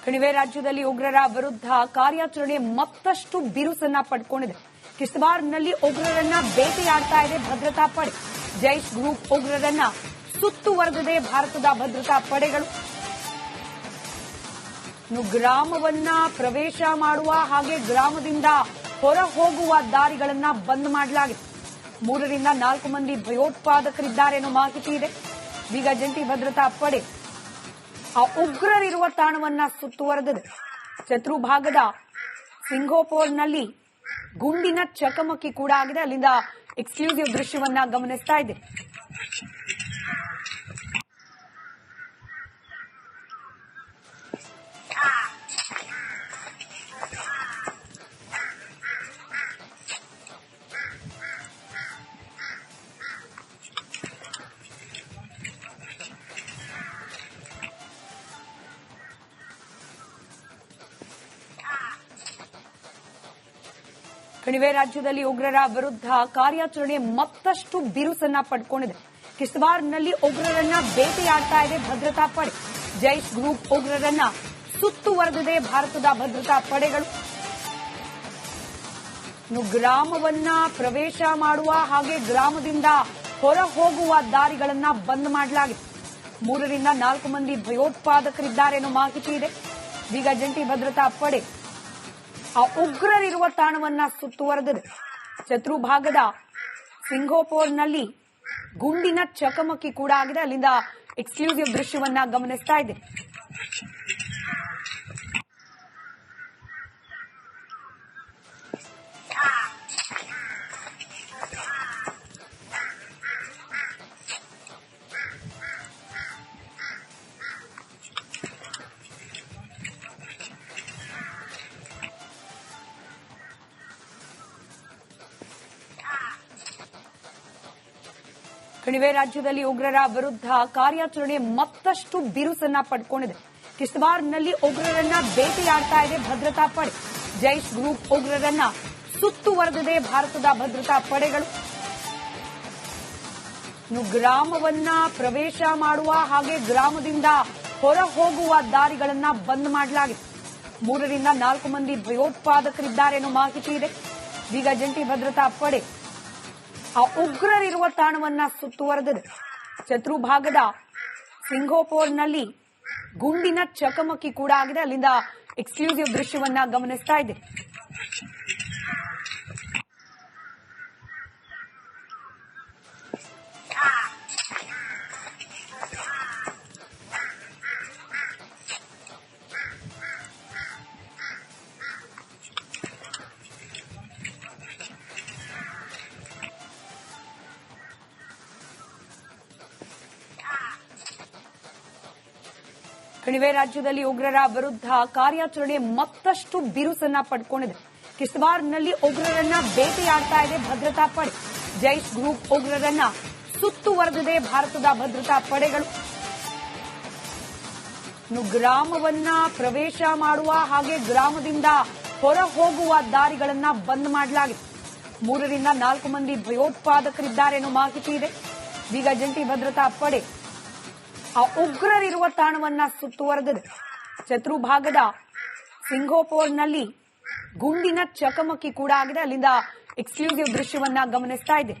ಕಣಿವೆ ರಾಜ್ಯದಲ್ಲಿ ಉಗ್ರರ ವಿರುದ್ಧ ಕಾರ್ಯಾಚರಣೆ ಮತ್ತಷ್ಟು ಬಿರುಸನ್ನ ಪಡ್ಕೊಂಡಿದೆ. ಕಿಶ್ತವಾರ್ನಲ್ಲಿ ಉಗ್ರರನ್ನ ಬೇಟೆಯಾಡ್ತಾ ಇದೆ ಭದ್ರತಾ ಪಡೆ. ಜೈಷ್ ಗ್ರೂಪ್ ಉಗ್ರರನ್ನ ಸುತ್ತುವರೆದಿದೆ ಭಾರತದ ಭದ್ರತಾ ಪಡೆಗಳು. ಗ್ರಾಮವನ್ನ ಪ್ರವೇಶ ಮಾಡುವ ಹಾಗೆ ಗ್ರಾಮದಿಂದ ಹೊರ ಹೋಗುವ ದಾರಿಗಳನ್ನ ಬಂದ್ ಮಾಡಲಾಗಿದೆ. 3 ರಿಂದ 4 ಮಂದಿ ಭಯೋತ್ಪಾದಕರಿದ್ದಾರೆ ಅನ್ನೋ ಮಾಹಿತಿ ಇದೆ. ಈಗ ಜಂಟಿ ಭದ್ರತಾ ಪಡೆ ಆ ಉಗ್ರರಿರುವ ತಾಣವನ್ನ ಸುತ್ತುವರೆದಿದೆ. ಶತ್ರು ಭಾಗದ ಸಿಂಘೋಪೋರ್ನಲ್ಲಿ ಗುಂಡಿನ ಚಕಮಕಿ ಕೂಡ ಆಗಿದೆ. ಅಲ್ಲಿಂದ ಎಕ್ಸ್ಕ್ಲೂಸಿವ್ ದೃಶ್ಯವನ್ನ ಗಮನಿಸ್ತಾ ಇದೆ. ಕಣಿವೆ ರಾಜ್ಯದಲ್ಲಿ ಉಗ್ರರ ವಿರುದ್ಧ ಕಾರ್ಯಾಚರಣೆ ಮತ್ತಷ್ಟು ಬಿರುಸನ್ನ ಪಡ್ಕೊಂಡಿದೆ. ಕಿಶ್ತವಾರ್ನಲ್ಲಿ ಉಗ್ರರನ್ನ ಬೇಟೆಯಾಡ್ತಾ ಇದೆ ಭದ್ರತಾ ಪಡೆ. ಜೈಷ್ ಗ್ರೂಪ್ ಉಗ್ರರನ್ನ ಸುತ್ತುವರೆದಿದೆ ಭಾರತದ ಭದ್ರತಾ ಪಡೆಗಳು. ಗ್ರಾಮವನ್ನ ಪ್ರವೇಶ ಮಾಡುವ ಹಾಗೆ ಗ್ರಾಮದಿಂದ ಹೊರ ಹೋಗುವ ದಾರಿಗಳನ್ನ ಬಂದ್ ಮಾಡಲಾಗಿದೆ. 3 ರಿಂದ 4 ಮಂದಿ ಭಯೋತ್ಪಾದಕರಿದ್ದಾರೆ ಅನ್ನೋ ಮಾಹಿತಿ ಇದೆ. ಈಗ ಜಂಟಿ ಭದ್ರತಾ ಪಡೆ ಆ ಉಗ್ರರಿರುವ ತಾಣವನ್ನ ಸುತ್ತುವರೆದಿದೆ. ಶತ್ರು ಭಾಗದ ಸಿಂಘೋಪೋರ್ನಲ್ಲಿ ಗುಂಡಿನ ಚಕಮಕಿ ಕೂಡ ಆಗಿದೆ. ಅಲ್ಲಿಂದ ಎಕ್ಸ್ಕ್ಲೂಸಿವ್ ದೃಶ್ಯವನ್ನ ಗಮನಿಸ್ತಾ ಇದೆ. ಕಣಿವೆ ರಾಜ್ಯದಲ್ಲಿ ಉಗ್ರರ ವಿರುದ್ಧ ಕಾರ್ಯಾಚರಣೆ ಮತ್ತಷ್ಟು ಬಿರುಸನ್ನ ಪಡ್ಕೊಂಡಿದೆ. ಕಿಶ್ತವಾರ್ನಲ್ಲಿ ಉಗ್ರರನ್ನ ಬೇಟೆಯಾಡ್ತಾ ಇದೆ ಭದ್ರತಾ ಪಡೆ. ಜೈಷ್ ಗ್ರೂಪ್ ಉಗ್ರರನ್ನ ಸುತ್ತುವರೆದಿದೆ ಭಾರತದ ಭದ್ರತಾ ಪಡೆಗಳು. ಗ್ರಾಮವನ್ನ ಪ್ರವೇಶ ಮಾಡುವ ಹಾಗೆ ಗ್ರಾಮದಿಂದ ಹೊರ ಹೋಗುವ ದಾರಿಗಳನ್ನ ಬಂದ್ ಮಾಡಲಾಗಿದೆ. 3 ರಿಂದ 4 ಮಂದಿ ಭಯೋತ್ಪಾದಕರಿದ್ದಾರೆ ಅನ್ನೋ ಮಾಹಿತಿ ಇದೆ. ಈಗ ಜಂಟಿ ಭದ್ರತಾ ಪಡೆ ಆ ಉಗ್ರರಿರುವ ತಾಣವನ್ನ ಸುತ್ತುವರೆದಿದೆ. ಶತ್ರು ಭಾಗದ ಸಿಂಘೋಪೋರ್ನಲ್ಲಿ ಗುಂಡಿನ ಚಕಮಕಿ ಕೂಡ ಆಗಿದೆ. ಅಲ್ಲಿಂದ ಎಕ್ಸ್ಕ್ಲೂಸಿವ್ ದೃಶ್ಯವನ್ನ ಗಮನಿಸ್ತಾ ಇದೆ. ಕಣಿವೆ ರಾಜ್ಯದಲ್ಲಿ ಉಗ್ರರ ವಿರುದ್ಧ ಕಾರ್ಯಾಚರಣೆ ಮತ್ತಷ್ಟು ಬಿರುಸನ್ನ ಪಡ್ಕೊಂಡಿದೆ. ಕಿಶ್ತವಾರ್ನಲ್ಲಿ ಉಗ್ರರನ್ನ ಬೇಟೆಯಾಡ್ತಾ ಇದೆ ಭದ್ರತಾ ಪಡೆ. ಜೈಷ್ ಗ್ರೂಪ್ ಉಗ್ರರನ್ನ ಸುತ್ತುವರೆದಿದೆ ಭಾರತದ ಭದ್ರತಾ ಪಡೆಗಳು. ಗ್ರಾಮವನ್ನ ಪ್ರವೇಶ ಮಾಡುವ ಹಾಗೆ ಗ್ರಾಮದಿಂದ ಹೊರ ಹೋಗುವ ದಾರಿಗಳನ್ನ ಬಂದ್ ಮಾಡಲಾಗಿದೆ. 3 ರಿಂದ 4 ಮಂದಿ ಭಯೋತ್ಪಾದಕರಿದ್ದಾರೆ ಅನ್ನೋ ಮಾಹಿತಿ ಇದೆ. ಈಗ ಜಂಟಿ ಭದ್ರತಾ ಪಡೆ ಆ ಉಗ್ರರಿರುವ ತಾಣವನ್ನ ಸುತ್ತುವರೆದಿದೆ. ಶತ್ರು ಭಾಗದ ಸಿಂಘೋಪೋರ್ನಲ್ಲಿ ಗುಂಡಿನ ಚಕಮಕಿ ಕೂಡ ಆಗಿದೆ. ಅಲ್ಲಿಂದ ಎಕ್ಸ್ಕ್ಲೂಸಿವ್ ದೃಶ್ಯವನ್ನ ಗಮನಿಸ್ತಾ ಇದೆ.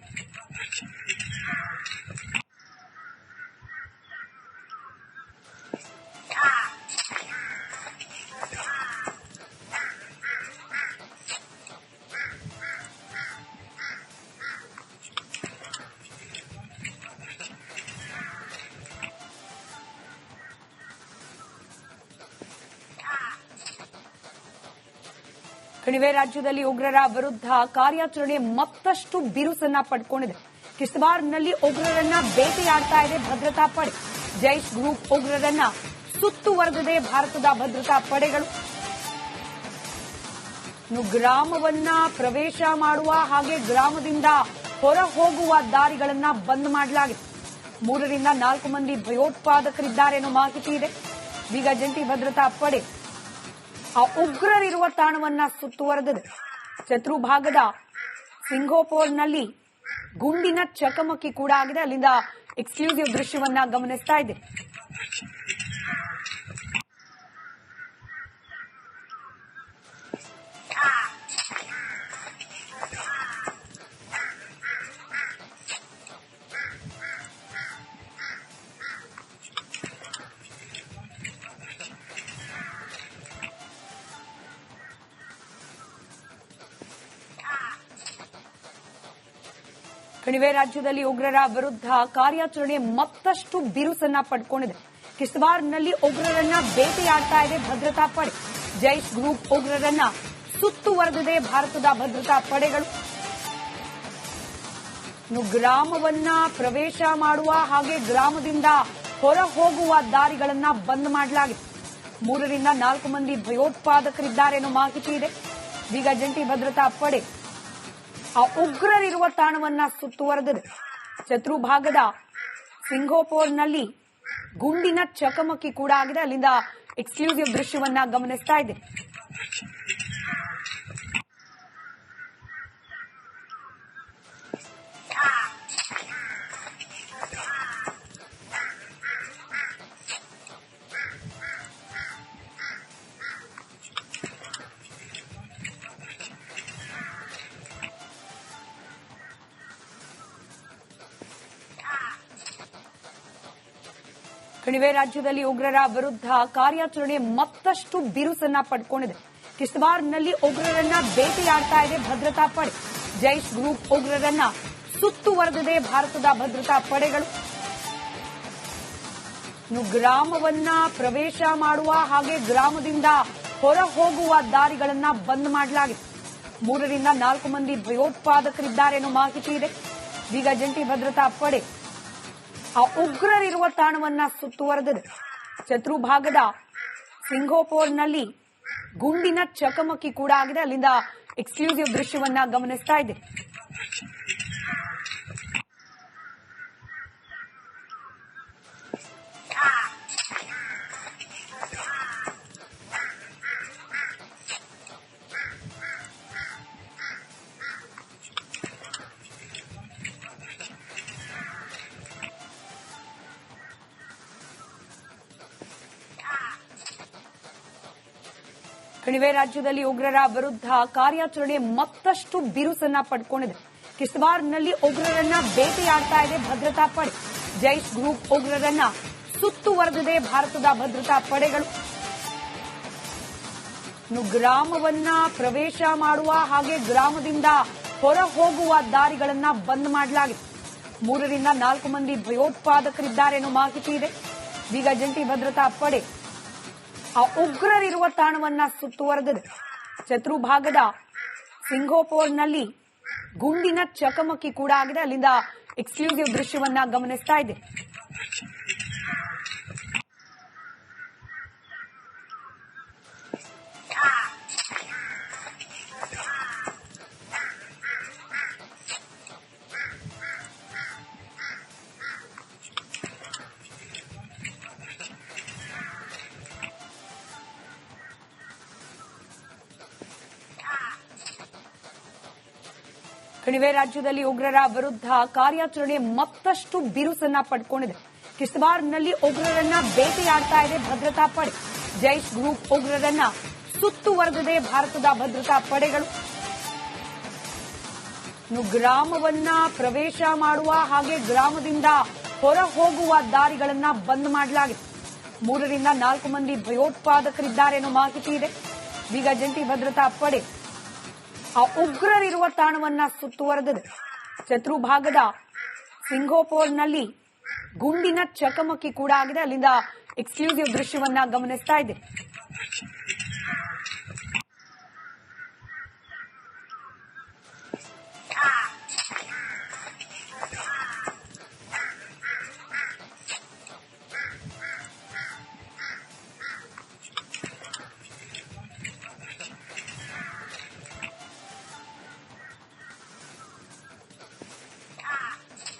ಕಣಿವೆ ರಾಜ್ಯದಲ್ಲಿ ಉಗ್ರರ ವಿರುದ್ಧ ಕಾರ್ಯಾಚರಣೆ ಮತ್ತಷ್ಟು ಬಿರುಸನ್ನ ಪಡ್ಕೊಂಡಿದೆ. ಕಿಶ್ತವಾರ್ನಲ್ಲಿ ಉಗ್ರರನ್ನ ಬೇಟೆಯಾಡ್ತಾ ಇದೆ ಭದ್ರತಾ ಪಡೆ. ಜೈಷ್ ಗ್ರೂಪ್ ಉಗ್ರರನ್ನ ಸುತ್ತುವರೆದಿದೆ ಭಾರತದ ಭದ್ರತಾ ಪಡೆಗಳು. ಗ್ರಾಮವನ್ನ ಪ್ರವೇಶ ಮಾಡುವ ಹಾಗೆ ಗ್ರಾಮದಿಂದ ಹೊರ ಹೋಗುವ ದಾರಿಗಳನ್ನ ಬಂದ್ ಮಾಡಲಾಗಿದೆ. 3 ರಿಂದ 4 ಮಂದಿ ಭಯೋತ್ಪಾದಕರಿದ್ದಾರೆ ಅನ್ನೋ ಮಾಹಿತಿ ಇದೆ. ಈಗ ಜಂಟಿ ಭದ್ರತಾ ಪಡೆ ಆ ಉಗ್ರರಿರುವ ತಾಣವನ್ನ ಸುತ್ತುವರೆದಿದೆ. ಶತ್ರು ಭಾಗದ ಸಿಂಘೋಪೋರ್ನಲ್ಲಿ ಗುಂಡಿನ ಚಕಮಕಿ ಕೂಡ ಆಗಿದೆ. ಅಲ್ಲಿಂದ ಎಕ್ಸ್ಕ್ಲೂಸಿವ್ ದೃಶ್ಯವನ್ನ ಗಮನಿಸ್ತಾ ಇದೆ. ಕಣಿವೆ ರಾಜ್ಯದಲ್ಲಿ ಉಗ್ರರ ವಿರುದ್ಧ ಕಾರ್ಯಾಚರಣೆ ಮತ್ತಷ್ಟು ಬಿರುಸನ್ನ ಪಡ್ಕೊಂಡಿದೆ. ಕಿಶ್ತವಾರ್ನಲ್ಲಿ ಉಗ್ರರನ್ನ ಬೇಟೆಯಾಡ್ತಾ ಇದೆ ಭದ್ರತಾ ಪಡೆ. ಜೈಷ್ ಗ್ರೂಪ್ ಉಗ್ರರನ್ನ ಸುತ್ತುವರೆದಿದೆ ಭಾರತದ ಭದ್ರತಾ ಪಡೆಗಳು. ಗ್ರಾಮವನ್ನ ಪ್ರವೇಶ ಮಾಡುವ ಹಾಗೆ ಗ್ರಾಮದಿಂದ ಹೊರ ಹೋಗುವ ದಾರಿಗಳನ್ನ ಬಂದ್ ಮಾಡಲಾಗಿದೆ. 3 ರಿಂದ 4 ಮಂದಿ ಭಯೋತ್ಪಾದಕರಿದ್ದಾರೆ ಎನ್ನುವ ಮಾಹಿತಿ ಇದೆ. ಈಗ ಜಂಟಿ ಭದ್ರತಾ ಪಡೆ ಆ ಉಗ್ರರಿರುವ ತಾಣವನ್ನ ಸುತ್ತುವರೆದಿದೆ. ಶತ್ರು ಭಾಗದ ಸಿಂಘೋಪೋರ್ನಲ್ಲಿ ಗುಂಡಿನ ಚಕಮಕಿ ಕೂಡ ಆಗಿದೆ. ಅಲ್ಲಿಂದ ಎಕ್ಸ್ಕ್ಲೂಸಿವ್ ದೃಶ್ಯವನ್ನ ಗಮನಿಸ್ತಾ ಇದೆ. ಕಣಿವೆ ರಾಜ್ಯದಲ್ಲಿ ಉಗ್ರರ ವಿರುದ್ಧ ಕಾರ್ಯಾಚರಣೆ ಮತ್ತಷ್ಟು ಬಿರುಸನ್ನ ಪಡ್ಕೊಂಡಿದೆ. ಕಿಶ್ತವಾರ್ನಲ್ಲಿ ಉಗ್ರರನ್ನ ಬೇಟೆಯಾಡ್ತಾ ಇದೆ ಭದ್ರತಾ ಪಡೆ. ಜೈಷ್ ಗ್ರೂಪ್ ಉಗ್ರರನ್ನ ಸುತ್ತುವರೆದಿದೆ ಭಾರತದ ಭದ್ರತಾ ಪಡೆಗಳು. ಗ್ರಾಮವನ್ನ ಪ್ರವೇಶ ಮಾಡುವ ಹಾಗೆ ಗ್ರಾಮದಿಂದ ಹೊರ ಹೋಗುವ ದಾರಿಗಳನ್ನ ಬಂದ್ ಮಾಡಲಾಗಿದೆ. 3 ರಿಂದ 4 ಮಂದಿ ಭಯೋತ್ಪಾದಕರಿದ್ದಾರೆ ಎನ್ನುವ ಮಾಹಿತಿ ಇದೆ. ಈಗ ಜಂಟಿ ಭದ್ರತಾ ಪಡೆ ಆ ಉಗ್ರರಿರುವ ತಾಣವನ್ನ ಸುತ್ತುವರೆದಿದೆ. ಶತ್ರು ಭಾಗದ ಸಿಂಘೋಪೋರ್ನಲ್ಲಿ ಗುಂಡಿನ ಚಕಮಕಿ ಕೂಡ ಆಗಿದೆ. ಅಲ್ಲಿಂದ ಎಕ್ಸ್ಕ್ಲೂಸಿವ್ ದೃಶ್ಯವನ್ನ ಗಮನಿಸ್ತಾ ಇದೆ. ಕಣಿವೆ ರಾಜ್ಯದಲ್ಲಿ ಉಗ್ರರ ವಿರುದ್ಧ ಕಾರ್ಯಾಚರಣೆ ಮತ್ತಷ್ಟು ಬಿರುಸನ್ನ ಪಡ್ಕೊಂಡಿದೆ. ಕಿಶ್ತವಾರ್ನಲ್ಲಿ ಉಗ್ರರನ್ನ ಬೇಟೆಯಾಡ್ತಾ ಇದೆ ಭದ್ರತಾ ಪಡೆ. ಜೈಷ್ ಗ್ರೂಪ್ ಉಗ್ರರನ್ನ ಸುತ್ತುವರೆದಿದೆ ಭಾರತದ ಭದ್ರತಾ ಪಡೆಗಳು. ಗ್ರಾಮವನ್ನ ಪ್ರವೇಶ ಮಾಡುವ ಹಾಗೆ ಗ್ರಾಮದಿಂದ ಹೊರ ಹೋಗುವ ದಾರಿಗಳನ್ನ ಬಂದ್ ಮಾಡಲಾಗಿದೆ. 3 ರಿಂದ 4 ಮಂದಿ ಭಯೋತ್ಪಾದಕರಿದ್ದಾರೆ ಎನ್ನುವ ಮಾಹಿತಿ ಇದೆ. ಈಗ ಜಂಟಿ ಭದ್ರತಾ ಪಡೆ ಆ ಉಗ್ರರಿರುವ ತಾಣವನ್ನ ಸುತ್ತುವರೆದಿದೆ. ಶತ್ರು ಭಾಗದ ಸಿಂಘೋಪೋರ್ನಲ್ಲಿ ಗುಂಡಿನ ಚಕಮಕಿ ಕೂಡ ಆಗಿದೆ. ಅಲ್ಲಿಂದ ಎಕ್ಸ್ಕ್ಲೂಸಿವ್ ದೃಶ್ಯವನ್ನ ಗಮನಿಸ್ತಾ ಇದೆ. ಕಣಿವೆ ರಾಜ್ಯದಲ್ಲಿ ಉಗ್ರರ ವಿರುದ್ಧ ಕಾರ್ಯಾಚರಣೆ ಮತ್ತಷ್ಟು ಬಿರುಸನ್ನ ಪಡ್ಕೊಂಡಿದೆ. ಕಿಶ್ತವಾರ್ನಲ್ಲಿ ಉಗ್ರರನ್ನ ಬೇಟೆಯಾಡ್ತಾ ಇದೆ ಭದ್ರತಾ ಪಡೆ. ಜೈಷ್ ಗ್ರೂಪ್ ಉಗ್ರರನ್ನ ಸುತ್ತುವರೆದಿದೆ ಭಾರತದ ಭದ್ರತಾ ಪಡೆಗಳು. ಗ್ರಾಮವನ್ನ ಪ್ರವೇಶ ಮಾಡುವ ಹಾಗೆ ಗ್ರಾಮದಿಂದ ಹೊರ ಹೋಗುವ ದಾರಿಗಳನ್ನ ಬಂದ್ ಮಾಡಲಾಗಿದೆ. 3 ರಿಂದ 4 ಮಂದಿ ಭಯೋತ್ಪಾದಕರಿದ್ದಾರೆ ಎನ್ನುವ ಮಾಹಿತಿ ಇದೆ. ಈಗ ಜಂಟಿ ಭದ್ರತಾ ಪಡೆ ಆ ಉಗ್ರರಿರುವ ತಾಣವನ್ನ ಸುತ್ತುವರೆದಿದೆ. ಶತ್ರು ಭಾಗದ ಸಿಂಘೋಪೋರ್ನಲ್ಲಿ ಗುಂಡಿನ ಚಕಮಕಿ ಕೂಡ ಆಗಿದೆ. ಅಲ್ಲಿಂದ ಎಕ್ಸ್ಕ್ಲೂಸಿವ್ ದೃಶ್ಯವನ್ನ ಗಮನಿಸ್ತಾ ಇದೆ.